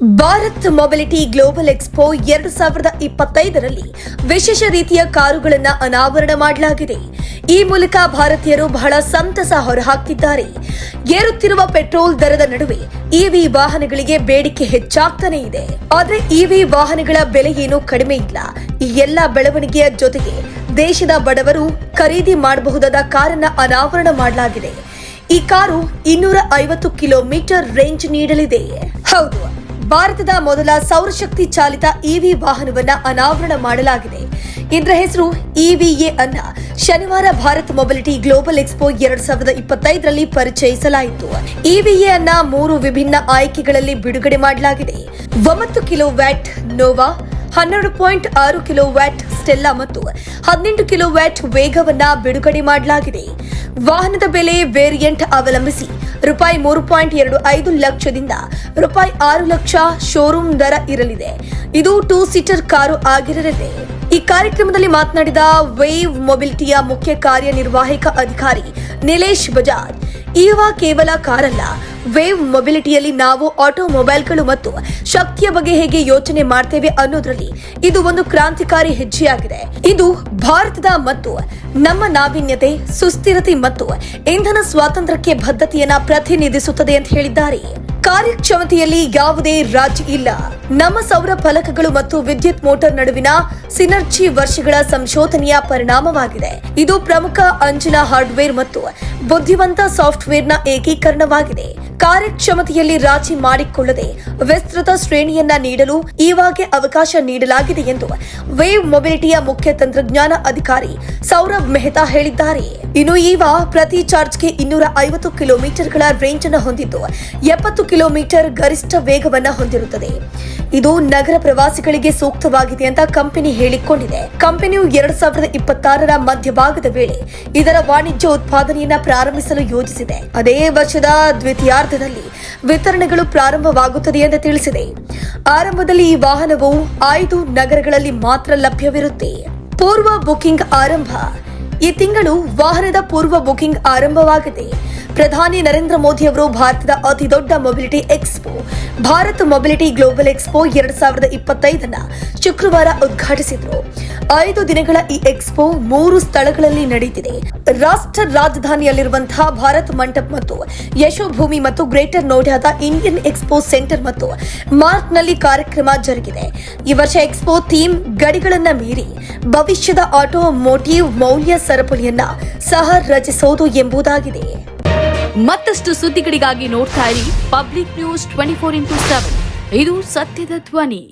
Bharat mobility global expo 2025ರಲ್ಲಿ ವಿಶೇಷ ರೀತಿಯ ಕಾರುಗಳನ್ನು ಅನಾವರಣ ಮಾಡಲಾಗಿದೆ. ಈ ಮೂಲಕ ಭಾರತೀಯರು ಬಹಳ ಸಂತಸ ಹೊರಹಾಕ್ತಿದ್ದಾರೆ. ಏರುತ್ತಿರುವ ಪೆಟ್ರೋಲ್ ದರದ ನಡುವೆ ಇವಿ ವಾಹನಗಳಿಗೆ ಬೇಡಿಕೆ ಹೆಚ್ಚಾಗ್ತಾನೆ ಇದೆ. ಆದರೆ ಇವಿ ವಾಹನಗಳ ಬೆಲೆ ಏನೂ ಕಡಿಮೆ ಇಲ್ಲ. ಈ ಎಲ್ಲ ಬೆಳವಣಿಗೆಯ ಜೊತೆಗೆ ದೇಶದ ಬಡವರು ಖರೀದಿ ಮಾಡಬಹುದಾದ ಕಾರನ್ನ ಅನಾವರಣ ಮಾಡಲಾಗಿದೆ. ಈ ಕಾರು 250 ಕಿಲೋಮೀಟರ್ ರೇಂಜ್ ನೀಡಲಿದೆ. ಹೌದು, ಭಾರತದ ಮೊದಲ ಸೌರಶಕ್ತಿ ಚಾಲಿತ ಇವಿ ವಾಹನವನ್ನ ಅನಾವರಣ ಮಾಡಲಾಗಿದೆ. ಇದರ ಹೆಸರು ಇವಿಎ ಅನ್ನ ಶನಿವಾರ ಭಾರತ್ ಮೊಬಿಲಿಟಿ ಗ್ಲೋಬಲ್ ಎಕ್ಸ್ಪೋ 2025ರಲ್ಲಿ ಪರಿಚಯಿಸಲಾಯಿತು. ಇವಿಎ ಅನ್ನ 3 ವಿಭಿನ್ನ ಆಯ್ಕೆಗಳಲ್ಲಿ ಬಿಡುಗಡೆ ಮಾಡಲಾಗಿದೆ. 9 ಕಿಲೋವ್ಯಾಟ್ ನೋವಾ, 12.6 ಕಿಲೋವ್ಯಾಟ್ ಸ್ಟೆಲ್ಲಾ ಮತ್ತು 18 ಕಿಲೋವ್ಯಾಟ್ ವೇಗವನ್ನ ಬಿಡುಗಡೆ ಮಾಡಲಾಗಿದೆ. ವಾಹನದ ಬೆಲೆ ವೇರಿಯಂಟ್ ಅವಲಂಬಿಸಿ ರೂಪಾಯಿ 3.25 ಲಕ್ಷದಿಂದ ರೂಪಾಯಿ 6 ಲಕ್ಷ ಶೋರೂಮ್ ದರ ಇರಲಿದೆ. ಇದು 2 ಸೀಟರ್ ಕಾರು ಆಗಿರಲಿದೆ. ಈ ಕಾರ್ಯಕ್ರಮದಲ್ಲಿ ಮಾತನಾಡಿದ ವೇವ್ ಮೊಬಿಲಿಟಿಯ ಮುಖ್ಯ ಕಾರ್ಯನಿರ್ವಾಹಕ ಅಧಿಕಾರಿ ನಿಲೇಶ್ ಬಜಾಜ್, ಇವ ಕೇವಲ ಕಾರಲ್ಲ, ವೇವ್ ಮೊಬಿಲಿಟಿಯಲ್ಲಿ ನಾವು ಆಟೋಮೊಬೈಲ್ಗಳು ಮತ್ತು ಶಕ್ತಿಯ ಬಗ್ಗೆ ಹೇಗೆ ಯೋಚನೆ ಮಾಡ್ತೇವೆ ಅನ್ನೋದ್ರಲ್ಲಿ ಇದು ಒಂದು ಕ್ರಾಂತಿಕಾರಿ ಹೆಜ್ಜೆಯಾಗಿದೆ. ಇದು ಭಾರತದ ಮತ್ತು ನಮ್ಮ ನಾವೀನ್ಯತೆ, ಸುಸ್ಥಿರತೆ ಮತ್ತು ಇಂಧನ ಸ್ವಾತಂತ್ರ್ಯಕ್ಕೆ ಬದ್ಧತೆಯನ್ನ ಪ್ರತಿನಿಧಿಸುತ್ತದೆ ಅಂತ ಹೇಳಿದ್ದಾರೆ. ಕಾರ್ಯಕ್ಷಮತೆಯಲ್ಲಿ ಯಾವುದೇ ರಾಜಿ ಇಲ್ಲ. ನಮ್ಮ ಸೌರ ಫಲಕಗಳು ಮತ್ತು ವಿದ್ಯುತ್ ಮೋಟಾರ್ ನಡುವಿನ ಸಿನರ್ಜಿ ವರ್ಷಗಳ ಸಂಶೋಧನೆಯ ಪರಿಣಾಮವಾಗಿದೆ. ಇದು ಪ್ರಮುಖ ಅಂಚಿನ ಹಾರ್ಡ್ವೇರ್ ಮತ್ತು ಬುದ್ಧಿವಂತ ಸಾಫ್ಟ್ವೇರ್ನ ಏಕೀಕರಣವಾಗಿದೆ. ಕಾರ್ಯಕ್ಷಮತೆಯಲ್ಲಿ ರಾಜಿ ಮಾಡಿಕೊಳ್ಳದೆ ವಿಸ್ತೃತ ಶ್ರೇಣಿಯನ್ನ ನೀಡಲು ಇವಾಗೆ ಅವಕಾಶ ನೀಡಲಾಗಿದೆ ಎಂದು ವೇವ್ ಮೊಬಿಲಿಟಿಯ ಮುಖ್ಯ ತಂತ್ರಜ್ಞಾನ ಅಧಿಕಾರಿ ಸೌರಭ್ ಮೆಹ್ತಾ ಹೇಳಿದ್ದಾರೆ. ಇನ್ನು ಇವಾ ಪ್ರತಿ ಚಾರ್ಜ್ಗೆ 250 ಕಿಲೋಮೀಟರ್ಗಳ ರೇಂಜ್ ಅನ್ನು ಹೊಂದಿದ್ದು 70 ಕಿಲೋಮೀಟರ್ ಗರಿಷ್ಠ ವೇಗವನ್ನ ಹೊಂದಿರುತ್ತದೆ. ಇದು ನಗರ ಪ್ರವಾಸಿಗಳಿಗೆ ಸೂಕ್ತವಾಗಿದೆ ಅಂತ ಕಂಪನಿ ಹೇಳಿಕೊಂಡಿದೆ. ಕಂಪನಿಯು 2026ರ ಮಧ್ಯಭಾಗದ ವೇಳೆ ಇದರ ವಾಣಿಜ್ಯ ಉತ್ಪಾದನೆಯನ್ನ ಪ್ರಾರಂಭಿಸಲು ಯೋಜಿಸಿದೆ. ಅದೇ ವರ್ಷದ ದ್ವಿತೀಯಾರ್ಧದಲ್ಲಿ ವಿತರಣೆಗಳು ಪ್ರಾರಂಭವಾಗುತ್ತದೆ ಎಂದು ತಿಳಿಸಿದೆ. ಆರಂಭದಲ್ಲಿ ಈ ವಾಹನವು 5 ನಗರಗಳಲ್ಲಿ ಮಾತ್ರ ಲಭ್ಯವಿರುತ್ತೆ. ಪೂರ್ವ ಬುಕಿಂಗ್ ಆರಂಭ. ಈ ತಿಂಗಳು ವಾಹನದ ಪೂರ್ವ ಬುಕಿಂಗ್ ಆರಂಭವಾಗಿದೆ. ಪ್ರಧಾನಿ ನರೇಂದ್ರ ಮೋದಿ ಅವರು ಭಾರತದ ಅತಿ ದೊಡ್ಡ mobility expo Bharat mobility global expo 2025 ಶುಕ್ರವಾರ ಉದ್ಘಾಟಿಸಿದರು. 5 ದಿನಗಳ ಈ ಎಕ್ಸ್ಪೋ 3 ಸ್ಥಳಗಳಲ್ಲಿ ನಡೆಯುತ್ತಿದೆ. ರಾಷ್ಟ್ರ ರಾಜಧಾನಿಯಲ್ಲಿರುವಂತಹ ಭಾರತ್ ಮಂಟಪ್ ಮತ್ತು ಯಶೋಭೂಮಿ ಮತ್ತು ಗ್ರೇಟರ್ ನೋಯ್ಡಾದ ಇಂಡಿಯನ್ ಎಕ್ಸ್ಪೋ ಸೆಂಟರ್ ಮತ್ತು ಮಾರ್ಕ್ನಲ್ಲಿ ಕಾರ್ಯಕ್ರಮ ಜರುಗಿದೆ. ಈ ವರ್ಷ ಎಕ್ಸ್ಪೋ ಥೀಮ್ ಗಡಿಗಳನ್ನ ಮೀರಿ ಭವಿಷ್ಯದ ಆಟೋಮೋಟಿವ್ ಮೌಲ್ಯ ಸರಪಳಿಯನ್ನ ಸಹ ರಚಿಸುವುದು ಎಂಬುದಾಗಿದೆ. ಮತ್ತಷ್ಟು ಸುದ್ದಿಗಳಿಗಾಗಿ ನೋಡ್ತಾ ಇರಿ ಪಬ್ಲಿಕ್ ನ್ಯೂಸ್ 24x7. ಇದು ಸತ್ಯದ ಧ್ವನಿ.